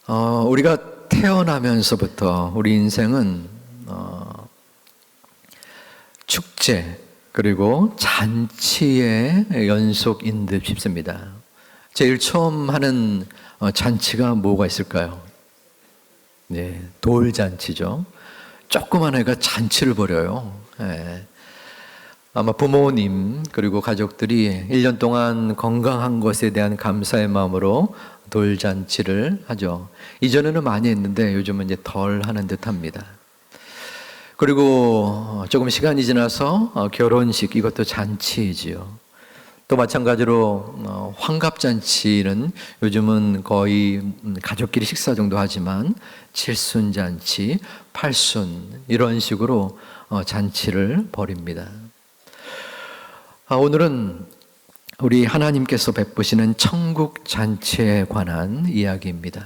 우리가 태어나면서부터 우리 인생은 축제 그리고 잔치의 연속인 듯 싶습니다. 제일 처음 하는 잔치가 뭐가 있을까요? 네, 돌잔치죠. 조그만 애가 잔치를 벌여요. 네. 아마 부모님 그리고 가족들이 1년 동안 건강한 것에 대한 감사의 마음으로 돌잔치를 하죠. 이전에는 많이 했는데 요즘은 이제 덜 하는 듯 합니다. 그리고 조금 시간이 지나서 결혼식, 이것도 잔치이지요. 또 마찬가지로 환갑잔치는 요즘은 거의 가족끼리 식사 정도 하지만 칠순잔치, 팔순 이런 식으로 잔치를 벌입니다. 오늘은 우리 하나님께서 베푸시는 천국 잔치에 관한 이야기입니다.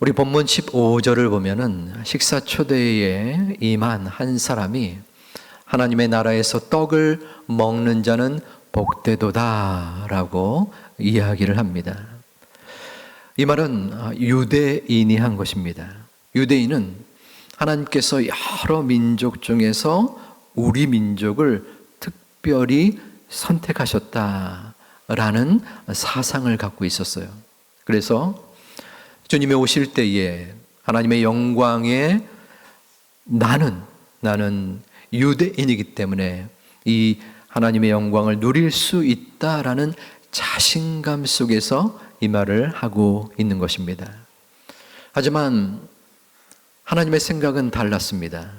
우리 본문 15절을 보면은 식사 초대에 임한 한 사람이 하나님의 나라에서 떡을 먹는 자는 복되도다 라고 이야기를 합니다. 이 말은 유대인이 한 것입니다. 유대인은 하나님께서 여러 민족 중에서 우리 민족을 특별히 선택하셨다라는 사상을 갖고 있었어요. 그래서 주님이 오실 때에 하나님의 영광에 나는 유대인이기 때문에 이 하나님의 영광을 누릴 수 있다라는 자신감 속에서 이 말을 하고 있는 것입니다. 하지만 하나님의 생각은 달랐습니다.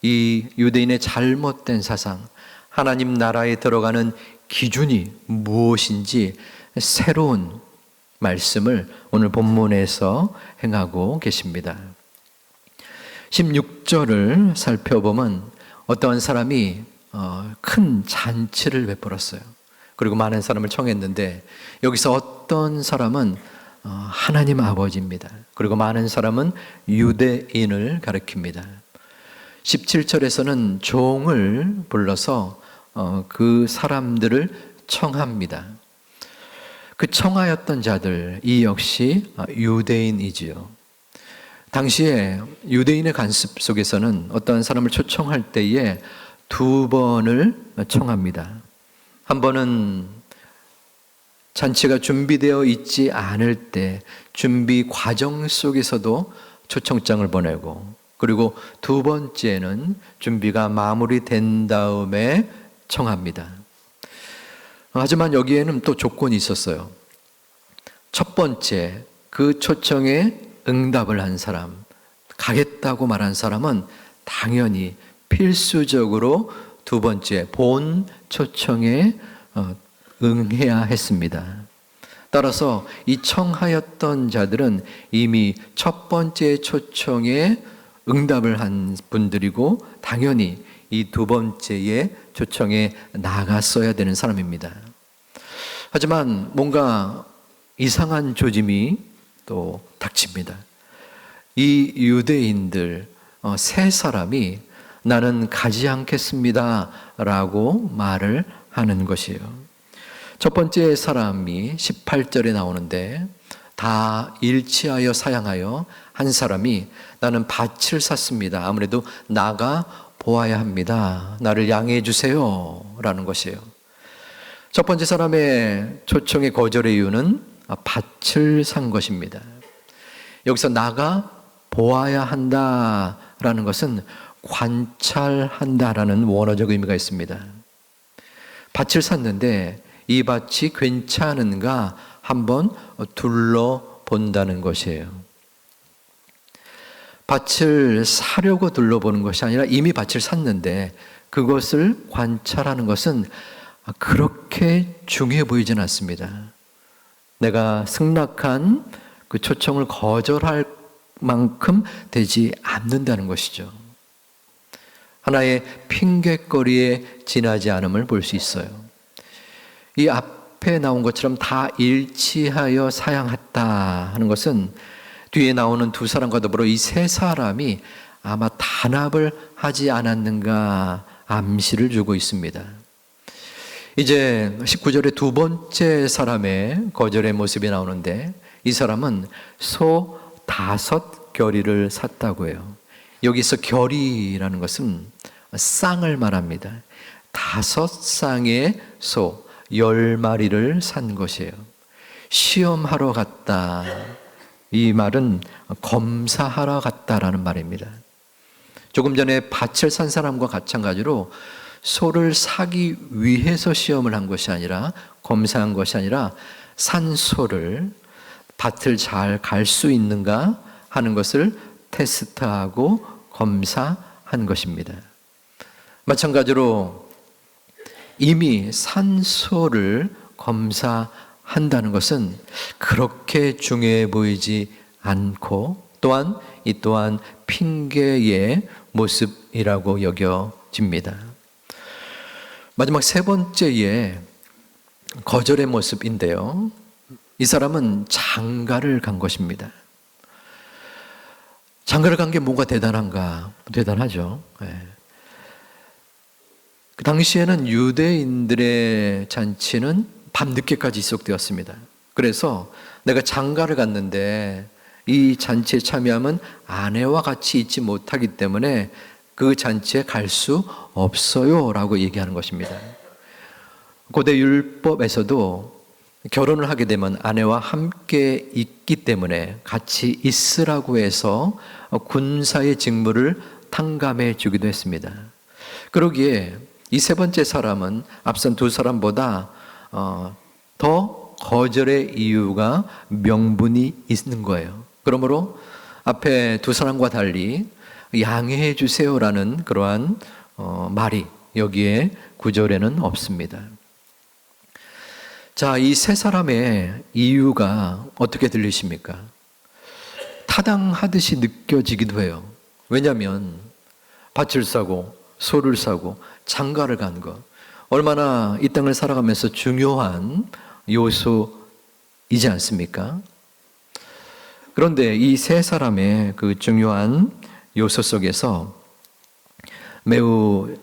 이 유대인의 잘못된 사상, 하나님 나라에 들어가는 기준이 무엇인지 새로운 말씀을 오늘 본문에서 행하고 계십니다. 16절을 살펴보면 어떠한 사람이 큰 잔치를 베풀었어요. 그리고 많은 사람을 청했는데 여기서 어떤 사람은 하나님 아버지입니다. 그리고 많은 사람은 유대인을 가리킵니다. 17절에서는 종을 불러서 그 사람들을 청합니다. 그 청하였던 자들, 이 역시 유대인이지요. 당시에 유대인의 관습 속에서는 어떤 사람을 초청할 때에 두 번을 청합니다. 한 번은 잔치가 준비되어 있지 않을 때 준비 과정 속에서도 초청장을 보내고, 그리고 두 번째는 준비가 마무리된 다음에 청합니다. 하지만 여기에는 또 조건이 있었어요. 첫 번째, 그 초청에 응답을 한 사람, 가겠다고 말한 사람은 당연히 필수적으로 두 번째, 본 초청에 응해야 했습니다. 따라서 이 청하였던 자들은 이미 첫 번째 초청에 응답을 한 분들이고 당연히 이 두 번째의 초청에 나갔어야 되는 사람입니다. 하지만 뭔가 이상한 조짐이 또 닥칩니다. 이 유대인들 세 사람이 나는 가지 않겠습니다 라고 말을 하는 것이에요. 첫 번째 사람이 18절에 나오는데 다 일치하여 사양하여 한 사람이 나는 밭을 샀습니다. 아무래도 나가 보아야 합니다. 나를 양해해 주세요 라는 것이에요. 첫 번째 사람의 초청의 거절의 이유는 밭을 산 것입니다. 여기서 나가 보아야 한다라는 것은 관찰한다라는 원어적 의미가 있습니다. 밭을 샀는데 이 밭이 괜찮은가 한번 둘러본다는 것이에요. 밭을 사려고 둘러보는 것이 아니라 이미 밭을 샀는데 그것을 관찰하는 것은 그렇게 중요해 보이진 않습니다. 내가 승낙한 그 초청을 거절할 만큼 되지 않는다는 것이죠. 하나의 핑곗거리에 지나지 않음을 볼 수 있어요. 이 앞에 나온 것처럼 다 일치하여 사양했다 하는 것은 뒤에 나오는 두 사람과 더불어 이 세 사람이 아마 단합을 하지 않았는가 암시를 주고 있습니다. 이제 19절에 두 번째 사람의 거절의 모습이 나오는데 이 사람은 소 5겨리를 샀다고 해요. 여기서 겨리라는 것은 쌍을 말합니다. 5쌍의 소 10마리를 산 것이에요. 시험하러 갔다. 이 말은 검사하러 갔다라는 말입니다. 조금 전에 밭을 산 사람과 마찬가지로 소를 사기 위해서 시험을 한 것이 아니라, 검사한 것이 아니라 산 소를 밭을 잘 갈 수 있는가 하는 것을 테스트하고 검사한 것입니다. 마찬가지로 이미 산 소를 검사한다는 것은 그렇게 중요해 보이지 않고, 또한 이 또한 핑계의 모습이라고 여겨집니다. 마지막 세 번째의 거절의 모습인데요. 이 사람은 장가를 간 것입니다. 장가를 간 게 뭐가 대단한가? 대단하죠. 그 당시에는 유대인들의 잔치는 밤늦게까지 지속되었습니다. 그래서 내가 장가를 갔는데 이 잔치에 참여하면 아내와 같이 있지 못하기 때문에 그 잔치에 갈 수 없어요 라고 얘기하는 것입니다. 고대 율법에서도 결혼을 하게 되면 아내와 함께 있기 때문에 같이 있으라고 해서 군사의 직무를 탕감해 주기도 했습니다. 그러기에 이 세 번째 사람은 앞선 두 사람보다 더 거절의 이유가 명분이 있는 거예요. 그러므로 앞에 두 사람과 달리 양해해 주세요라는 그러한 말이 여기에 구절에는 없습니다. 자, 이 세 사람의 이유가 어떻게 들리십니까? 타당하듯이 느껴지기도 해요. 왜냐하면 밭을 사고 소를 사고 장가를 간 것, 얼마나 이 땅을 살아가면서 중요한 요소이지 않습니까? 그런데 이 세 사람의 그 중요한 요소 속에서 매우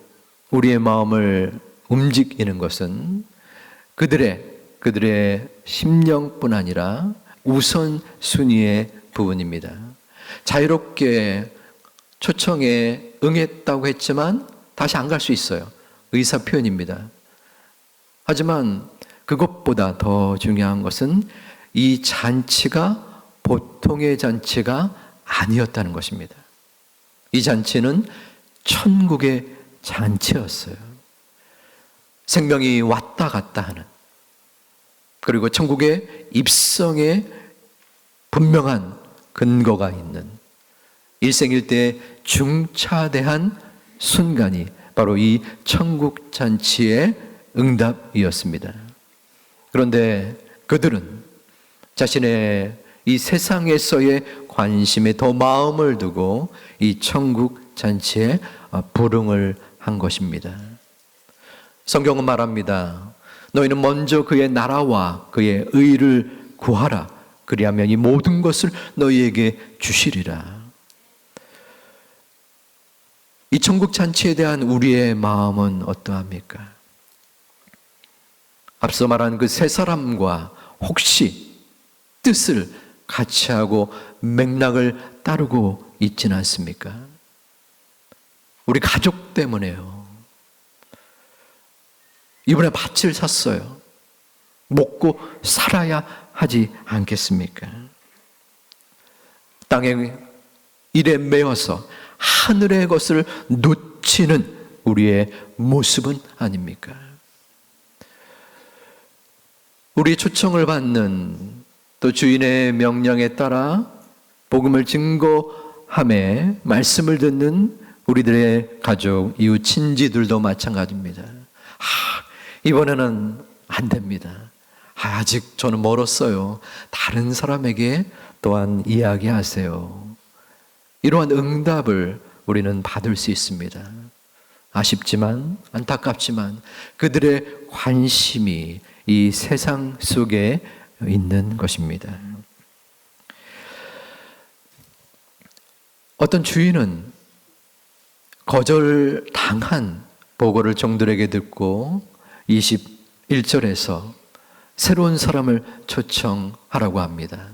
우리의 마음을 움직이는 것은 그들의 심령뿐 아니라 우선순위의 부분입니다. 자유롭게 초청에 응했다고 했지만 다시 안 갈 수 있어요. 의사 표현입니다. 하지만 그것보다 더 중요한 것은 이 잔치가 보통의 잔치가 아니었다는 것입니다. 이 잔치는 천국의 잔치였어요. 생명이 왔다 갔다 하는, 그리고 천국의 입성에 분명한 근거가 있는 일생일대의 중차대한 순간이 바로 이 천국 잔치의 응답이었습니다. 그런데 그들은 자신의 이 세상에서의 관심에 더 마음을 두고 이 천국 잔치에 불응을 한 것입니다. 성경은 말합니다. 너희는 먼저 그의 나라와 그의 의를 구하라. 그리하면 이 모든 것을 너희에게 주시리라. 이 천국 잔치에 대한 우리의 마음은 어떠합니까? 앞서 말한 그 세 사람과 혹시 뜻을 같이 하고 맥락을 따르고 있지는 않습니까? 우리 가족 때문에요. 이번에 밭을 샀어요. 먹고 살아야 하지 않겠습니까? 땅의 일에 매여서 하늘의 것을 놓치는 우리의 모습은 아닙니까? 우리 초청을 받는, 또 주인의 명령에 따라 복음을 증거함에 말씀을 듣는 우리들의 가족, 이웃, 친지들도 마찬가지입니다. 이번에는 안 됩니다. 아직 저는 멀었어요. 다른 사람에게 또한 이야기하세요. 이러한 응답을 우리는 받을 수 있습니다. 아쉽지만, 안타깝지만 그들의 관심이 이 세상 속에 있는 것입니다. 어떤 주인은 거절당한 보고를 종들에게 듣고 21절에서 새로운 사람을 초청하라고 합니다.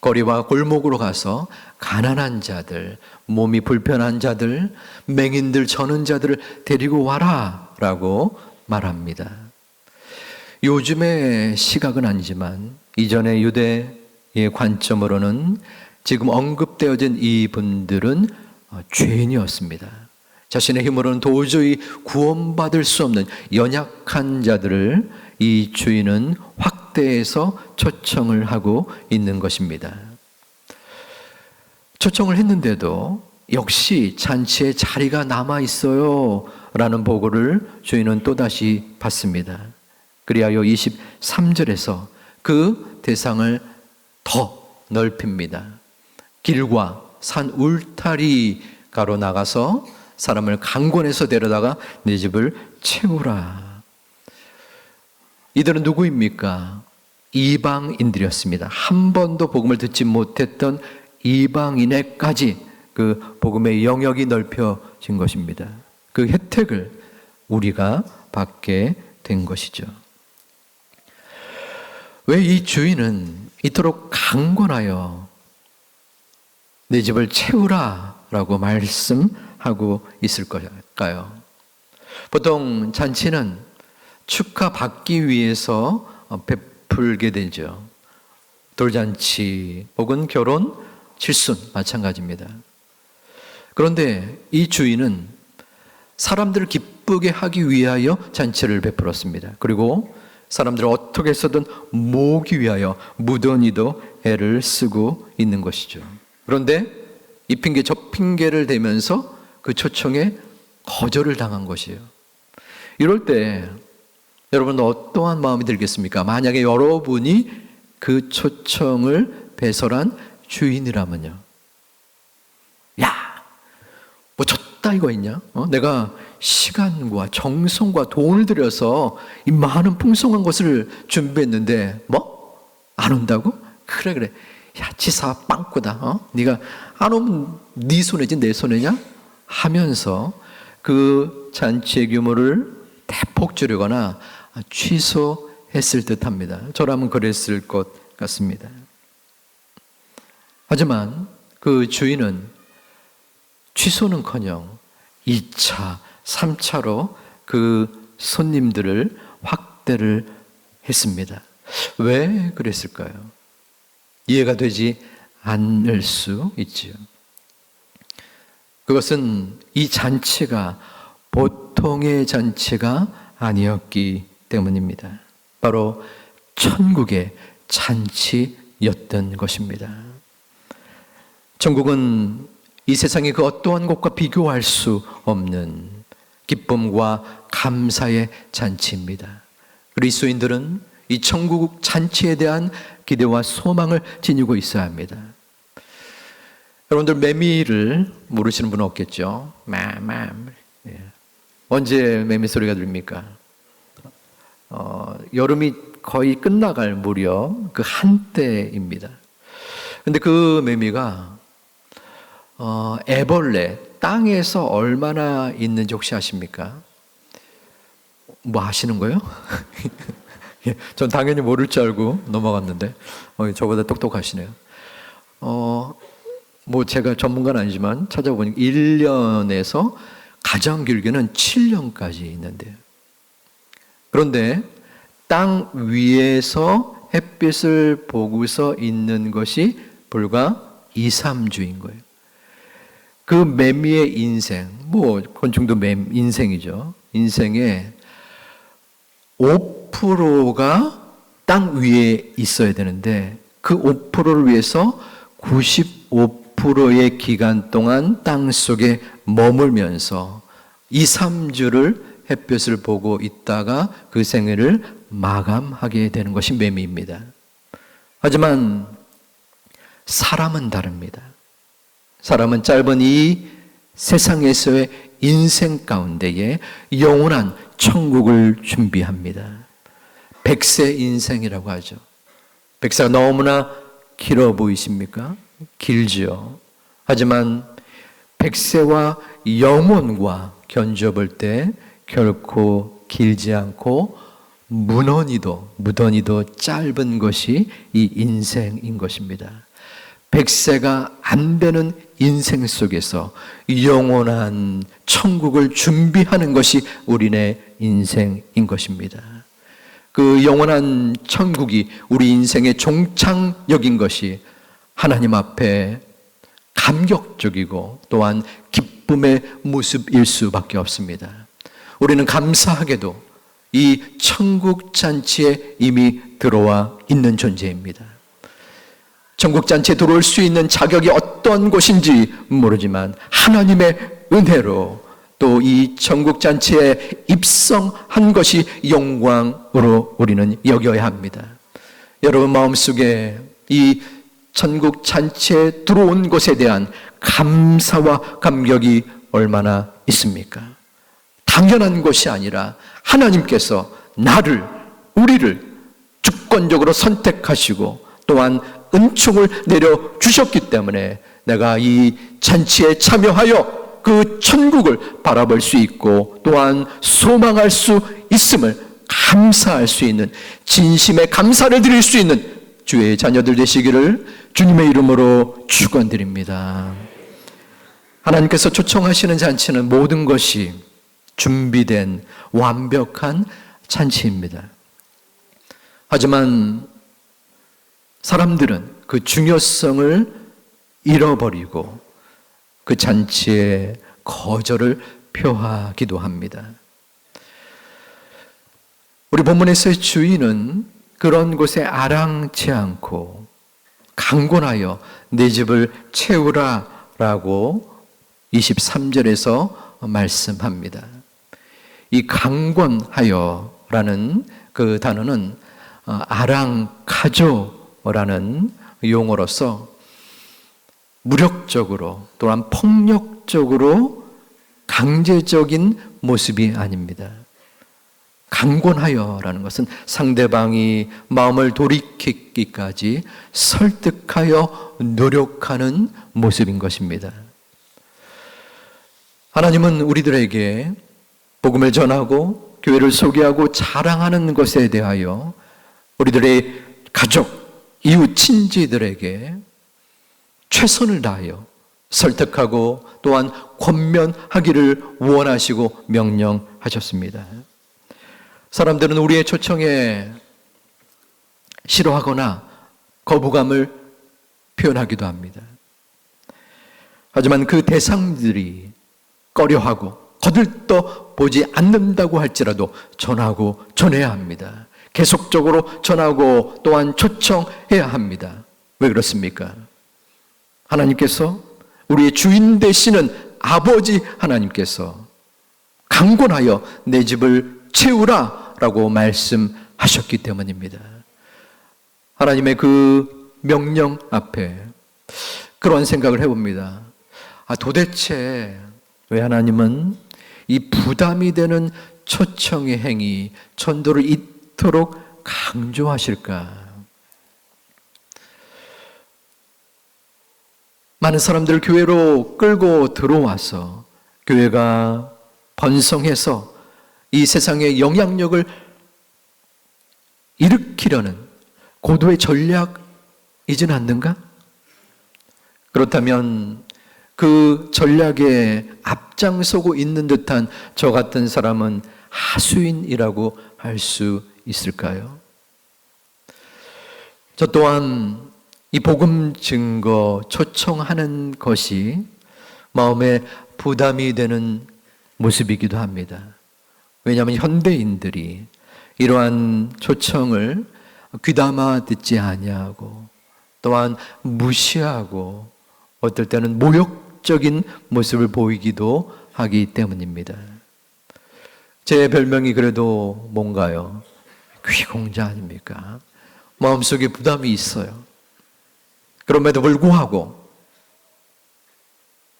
거리와 골목으로 가서 가난한 자들, 몸이 불편한 자들, 맹인들, 저는 자들을 데리고 와라 라고 말합니다. 요즘의 시각은 아니지만 이전의 유대의 관점으로는 지금 언급되어진 이분들은 죄인이었습니다. 자신의 힘으로는 도저히 구원받을 수 없는 연약한 자들을 이 주인은 확대해서 초청을 하고 있는 것입니다. 초청을 했는데도 역시 잔치에 자리가 남아 있어요 라는 보고를 주인은 또다시 받습니다. 그리하여 23절에서 그 대상을 더 넓힙니다. 길과 산 울타리가로 나가서 사람을 강권해서 데려다가 내 집을 채우라. 이들은 누구입니까? 이방인들이었습니다. 한 번도 복음을 듣지 못했던 이방인에까지 그 복음의 영역이 넓혀진 것입니다. 그 혜택을 우리가 받게 된 것이죠. 왜 이 주인은 이토록 강권하여 내 집을 채우라 라고 말씀하고 있을 걸까요? 보통 잔치는 축하받기 위해서 베풀게 되죠. 돌잔치 혹은 결혼, 칠순 마찬가지입니다. 그런데 이 주인은 사람들을 기쁘게 하기 위하여 잔치를 베풀었습니다. 그리고 사람들을 어떻게 해서든 모으기 위하여 무던히도 애를 쓰고 있는 것이죠. 그런데 이 핑계 저 핑계를 대면서 그 초청에 거절을 당한 것이에요. 이럴 때 여러분 어떠한 마음이 들겠습니까? 만약에 여러분이 그 초청을 배설한 주인이라면요. 야, 뭐 줬다 이거 있냐? 내가 시간과 정성과 돈을 들여서 이 많은 풍성한 것을 준비했는데 뭐? 안 온다고? 그래. 야, 치사 빵꾸다. 네가 안 오면 네 손해지 내 손해냐? 하면서 그 잔치의 규모를 대폭 줄이거나 취소했을 듯합니다. 저라면 그랬을 것 같습니다. 하지만 그 주인은 취소는커녕 2차, 3차로 그 손님들을 확대를 했습니다. 왜 그랬을까요? 이해가 되지 않을 수 있지요. 그것은 이 잔치가 보통의 잔치가 아니었기 때문입니다. 바로 천국의 잔치였던 것입니다. 천국은 이 세상의 그 어떠한 것과 비교할 수 없는 기쁨과 감사의 잔치입니다. 그리스도인들은 이 천국 잔치에 대한 기대와 소망을 지니고 있어야 합니다. 여러분들 매미를 모르시는 분은 없겠죠? 언제 매미 소리가 들립니까? 여름이 거의 끝나갈 무렵 그 한때입니다. 근데 그 매미가 애벌레 땅에서 얼마나 있는지 혹시 아십니까? 뭐 아시는 거예요? 전 당연히 모를 줄 알고 넘어갔는데 저보다 똑똑하시네요. 뭐 제가 전문가는 아니지만 찾아보니까 1년에서 가장 길게는 7년까지 있는데요. 그런데 땅 위에서 햇빛을 보고서 있는 것이 불과 2, 3주인 거예요. 그 매미의 인생, 뭐 곤충도 인생이죠. 인생의 5%가 땅 위에 있어야 되는데 그 5%를 위해서 95%의 기간 동안 땅 속에 머물면서 2, 3주를 햇볕을 보고 있다가 그 생애를 마감하게 되는 것이 매미입니다. 하지만 사람은 다릅니다. 사람은 짧은 이 세상에서의 인생 가운데에 영원한 천국을 준비합니다. 100세 인생이라고 하죠. 100세가 너무나 길어 보이십니까? 길지요. 하지만 100세와 영원과 견주어 볼 때 결코 길지 않고 무던히도 짧은 것이 이 인생인 것입니다. 100세가 안 되는 인생 속에서 영원한 천국을 준비하는 것이 우리네 인생인 것입니다. 그 영원한 천국이 우리 인생의 종착역인 것이 하나님 앞에 감격적이고 또한 기쁨의 모습일 수밖에 없습니다. 우리는 감사하게도 이 천국 잔치에 이미 들어와 있는 존재입니다. 천국 잔치에 들어올 수 있는 자격이 어떤 곳인지 모르지만 하나님의 은혜로 또 이 천국 잔치에 입성한 것이 영광으로 우리는 여겨야 합니다. 여러분 마음속에 이 천국 잔치에 들어온 것에 대한 감사와 감격이 얼마나 있습니까? 당연한 것이 아니라 하나님께서 우리를 주권적으로 선택하시고 또한 은총을 내려주셨기 때문에 내가 이 잔치에 참여하여 그 천국을 바라볼 수 있고 또한 소망할 수 있음을 감사할 수 있는, 진심의 감사를 드릴 수 있는 주의 자녀들 되시기를 주님의 이름으로 축원드립니다. 하나님께서 초청하시는 잔치는 모든 것이 준비된 완벽한 잔치입니다. 하지만 사람들은 그 중요성을 잃어버리고 그 잔치에 거절을 표하기도 합니다. 우리 본문에서의 주인은 그런 곳에 아랑치 않고 강권하여 내 집을 채우라 라고 23절에서 말씀합니다. 이 강권하여 라는 그 단어는 아랑카조라는 용어로서 무력적으로 또한 폭력적으로 강제적인 모습이 아닙니다. 강권하여라는 것은 상대방이 마음을 돌이키기까지 설득하여 노력하는 모습인 것입니다. 하나님은 우리들에게 복음을 전하고 교회를 소개하고 자랑하는 것에 대하여 우리들의 가족, 이웃, 친지들에게 최선을 다하여 설득하고 또한 권면하기를 원하시고 명령하셨습니다. 사람들은 우리의 초청에 싫어하거나 거부감을 표현하기도 합니다. 하지만 그 대상들이 꺼려하고 거들떠 보지 않는다고 할지라도 전하고 전해야 합니다. 계속적으로 전하고 또한 초청해야 합니다. 왜 그렇습니까? 하나님께서 우리의 주인 되시는 아버지 하나님께서 강권하여 내 집을 채우라 라고 말씀하셨기 때문입니다. 하나님의 그 명령 앞에 그런 생각을 해봅니다. 도대체 왜 하나님은 이 부담이 되는 초청의 행위, 전도를 이토록 강조하실까? 많은 사람들 교회로 끌고 들어와서 교회가 번성해서 이 세상의 영향력을 일으키려는 고도의 전략이진 않는가? 그렇다면 그 전략에 앞장서고 있는 듯한 저 같은 사람은 하수인이라고 할 수 있을까요? 저 또한 이 복음 증거 초청하는 것이 마음에 부담이 되는 모습이기도 합니다. 왜냐하면 현대인들이 이러한 초청을 귀담아 듣지 아니하고 또한 무시하고 어떨 때는 모욕적인 모습을 보이기도 하기 때문입니다. 제 별명이 그래도 뭔가요? 귀공자 아닙니까? 마음속에 부담이 있어요. 그럼에도 불구하고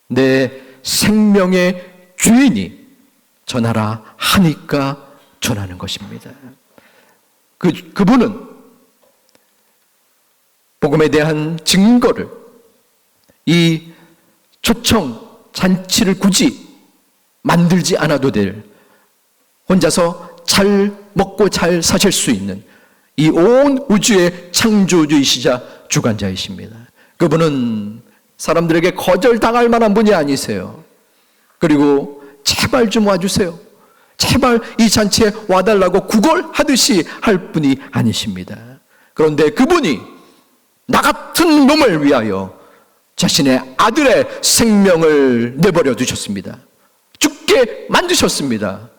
내 생명의 주인이 전하라 하니까 전하는 것입니다. 그분은 복음에 대한 증거를 이 초청 잔치를 굳이 만들지 않아도 될 혼자서 잘 먹고 잘 사실 수 있는 이 온 우주의 창조주이시자 주관자이십니다. 그분은 사람들에게 거절당할 만한 분이 아니세요. 그리고 제발 좀 와주세요. 제발 이 잔치에 와달라고 구걸하듯이 할 분이 아니십니다. 그런데 그분이 나 같은 놈을 위하여 자신의 아들의 생명을 내버려 두셨습니다. 죽게 만드셨습니다.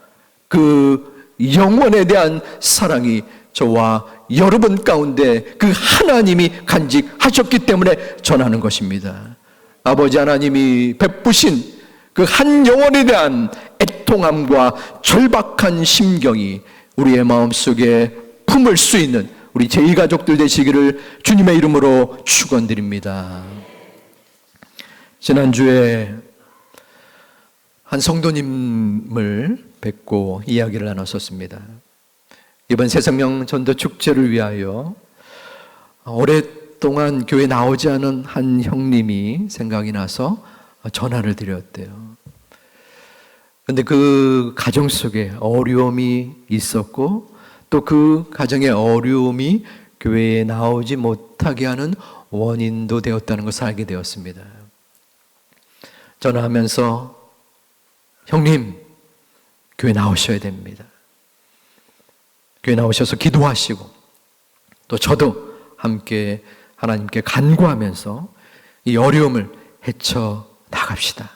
그 영원에 대한 사랑이 저와 여러분 가운데 그 하나님이 간직하셨기 때문에 전하는 것입니다. 아버지 하나님이 베푸신 그 한 영혼에 대한 애통함과 절박한 심경이 우리의 마음속에 품을 수 있는 우리 제2가족들 되시기를 주님의 이름으로 축원드립니다. 지난주에 한 성도님을 뵙고 이야기를 나눴었습니다. 이번 새생명 전도 축제를 위하여 오랫동안 교회 나오지 않은 한 형님이 생각이 나서 전화를 드렸대요. 그런데 그 가정 속에 어려움이 있었고 또 그 가정의 어려움이 교회에 나오지 못하게 하는 원인도 되었다는 것을 알게 되었습니다. 전화하면서 형님, 교회 나오셔야 됩니다. 교회 나오셔서 기도하시고 또 저도 함께 하나님께 간구하면서 이 어려움을 헤쳐 나갑시다.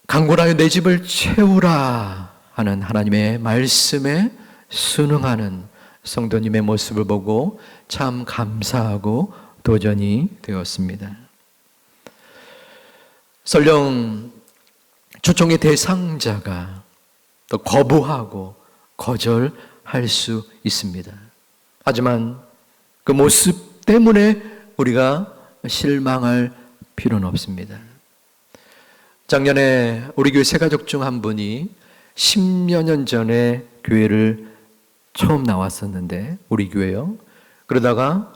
강건하여 내 집을 채우라 하는 하나님의 말씀에 순응하는 성도님의 모습을 보고 참 감사하고 도전이 되었습니다. 설령 초청의 대상자가 또 거부하고 거절할 수 있습니다. 하지만 그 모습 때문에 우리가 실망할 필요는 없습니다. 작년에 우리 교회 세 가족 중 한 분이 10여 년 전에 교회를 처음 나왔었는데 우리 교회요. 그러다가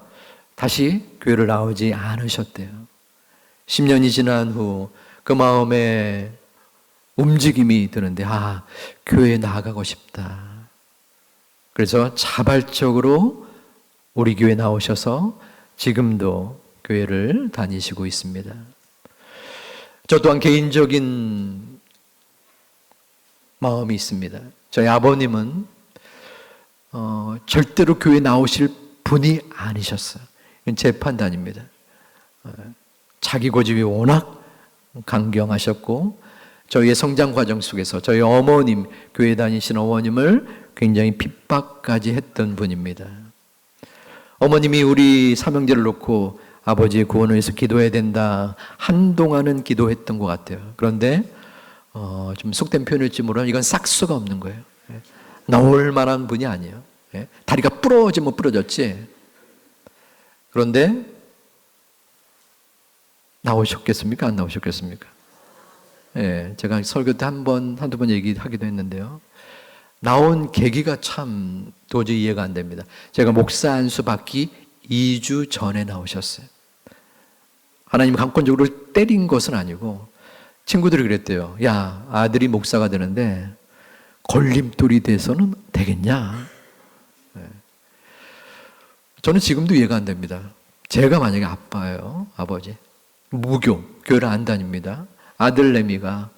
다시 교회를 나오지 않으셨대요. 10년이 지난 후 그 마음에 움직임이 드는데 교회에 나가고 싶다. 그래서 자발적으로 우리 교회에 나오셔서 지금도 교회를 다니시고 있습니다. 저 또한 개인적인 마음이 있습니다. 저희 아버님은 절대로 교회 나오실 분이 아니셨어요. 이건 제 판단입니다. 자기 고집이 워낙 강경하셨고 저희의 성장 과정 속에서 저희 어머님, 교회 다니신 어머님을 굉장히 핍박까지 했던 분입니다. 어머님이 우리 삼형제를 놓고 아버지의 구원을 위해서 기도해야 된다. 한동안은 기도했던 것 같아요. 그런데 좀 속된 표현일지 모르지만 이건 싹수가 없는 거예요. 나올 만한 분이 아니에요. 다리가 부러지면 부러졌지. 그런데 나오셨겠습니까? 안 나오셨겠습니까? 제가 설교 때 한두 번 얘기하기도 했는데요. 나온 계기가 참 도저히 이해가 안 됩니다. 제가 목사 안수 받기 2주 전에 나오셨어요. 하나님 강권적으로 때린 것은 아니고 친구들이 그랬대요. 야, 아들이 목사가 되는데 걸림돌이 돼서는 되겠냐? 저는 지금도 이해가 안 됩니다. 제가 만약에 아빠예요. 아버지. 무교, 교회를 안 다닙니다. 아들 내미가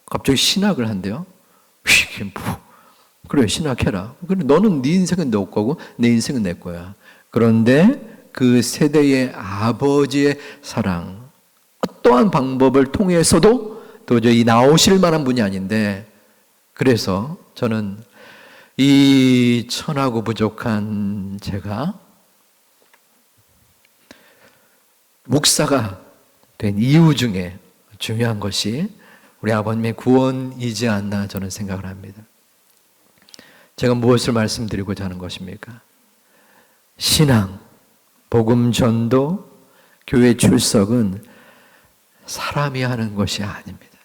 갑자기 신학을 한대요. 이게 뭐, 그래 신학해라. 그래 너는 네 인생은 내 거고 내 인생은 내 거야. 그런데 그 세대의 아버지의 사랑, 어떠한 방법을 통해서도 도저히 나오실 만한 분이 아닌데, 그래서 저는 이 천하고 부족한 제가 목사가 된 이유 중에 중요한 것이 우리 아버님의 구원이지 않나 저는 생각을 합니다. 제가 무엇을 말씀드리고자 하는 것입니까? 신앙, 복음 전도, 교회 출석은 사람이 하는 것이 아닙니다.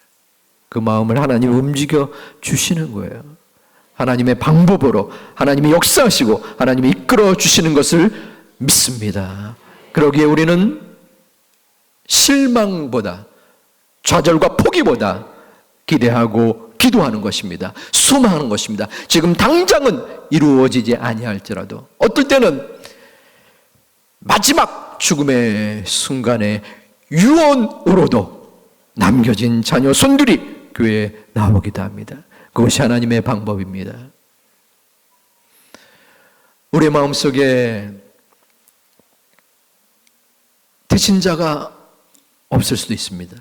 그 마음을 하나님 움직여 주시는 거예요. 하나님의 방법으로 하나님이 역사하시고 하나님이 이끌어 주시는 것을 믿습니다. 그러기에 우리는 실망보다, 좌절과 포기보다 기대하고 기도하는 것입니다. 소망하는 것입니다. 지금 당장은 이루어지지 아니할지라도 어떨 때는 마지막 죽음의 순간에 유언으로도 남겨진 자녀 손들이 교회에 나오기도 합니다. 그것이 하나님의 방법입니다. 우리의 마음속에 대신자가 없을 수도 있습니다.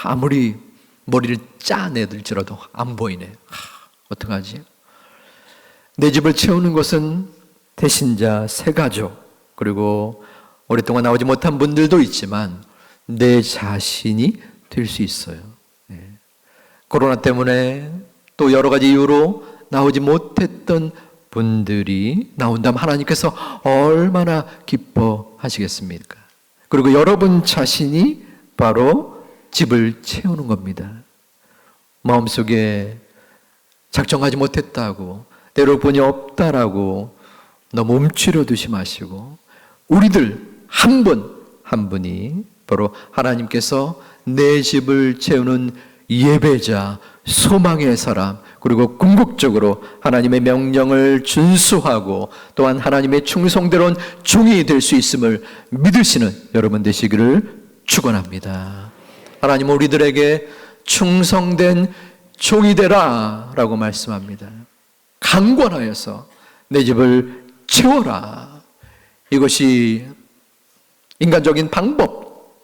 아무리 머리를 짜내들지라도 안 보이네. 어떡하지? 내 집을 채우는 것은 대신자, 새가족, 그리고 오랫동안 나오지 못한 분들도 있지만 내 자신이 될 수 있어요. 코로나 때문에 또 여러 가지 이유로 나오지 못했던 분들이 나온다면 하나님께서 얼마나 기뻐하시겠습니까? 그리고 여러분 자신이 바로 집을 채우는 겁니다. 마음속에 작정하지 못했다고, 때로 본이 없다라고 너무 움츠려두지 마시고, 우리들 한 분 한 분이 바로 하나님께서 내 집을 채우는 예배자, 소망의 사람, 그리고 궁극적으로 하나님의 명령을 준수하고 또한 하나님의 충성대로운 종이 될 수 있음을 믿으시는 여러분 되시기를 축원합니다. 하나님은 우리들에게 충성된 종이 되라 라고 말씀합니다. 강권하여서 내 집을 채워라. 이것이 인간적인 방법,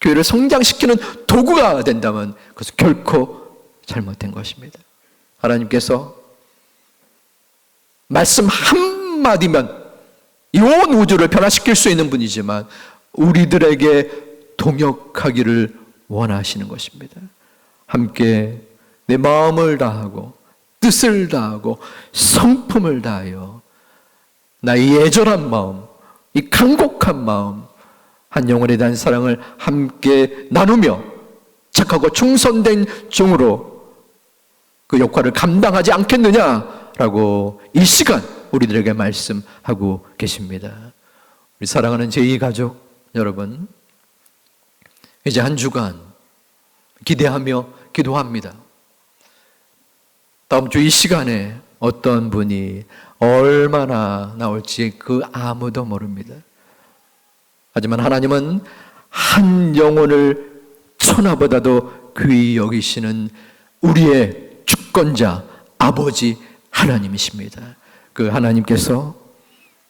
교회를 성장시키는 도구가 된다면 그것은 결코 잘못된 것입니다. 하나님께서 말씀 한마디면 이 온 우주를 변화시킬 수 있는 분이지만 우리들에게 동역하기를 원하시는 것입니다. 함께 내 마음을 다하고 뜻을 다하고 성품을 다하여 나의 애절한 마음, 이 간곡한 마음, 한 영혼에 대한 사랑을 함께 나누며 착하고 충성된 종으로 그 역할을 감당하지 않겠느냐라고 이 시간 우리들에게 말씀하고 계십니다. 우리 사랑하는 제2가족 여러분, 이제 한 주간 기대하며 기도합니다. 다음 주 이 시간에 어떤 분이 얼마나 나올지 그 아무도 모릅니다. 하지만 하나님은 한 영혼을 천하보다도 귀히 여기시는 우리의 주권자 아버지 하나님이십니다. 그 하나님께서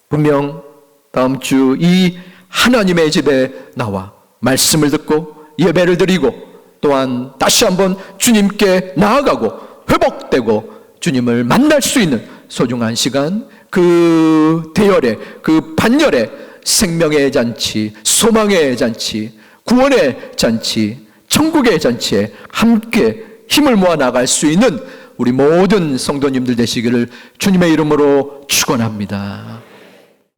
분명 다음 주 이 하나님의 집에 나와 말씀을 듣고 예배를 드리고 또한 다시 한번 주님께 나아가고 회복되고 주님을 만날 수 있는 소중한 시간, 그 대열에, 그 반열에 생명의 잔치, 소망의 잔치, 구원의 잔치, 천국의 잔치에 함께 힘을 모아 나갈 수 있는 우리 모든 성도님들 되시기를 주님의 이름으로 축원합니다.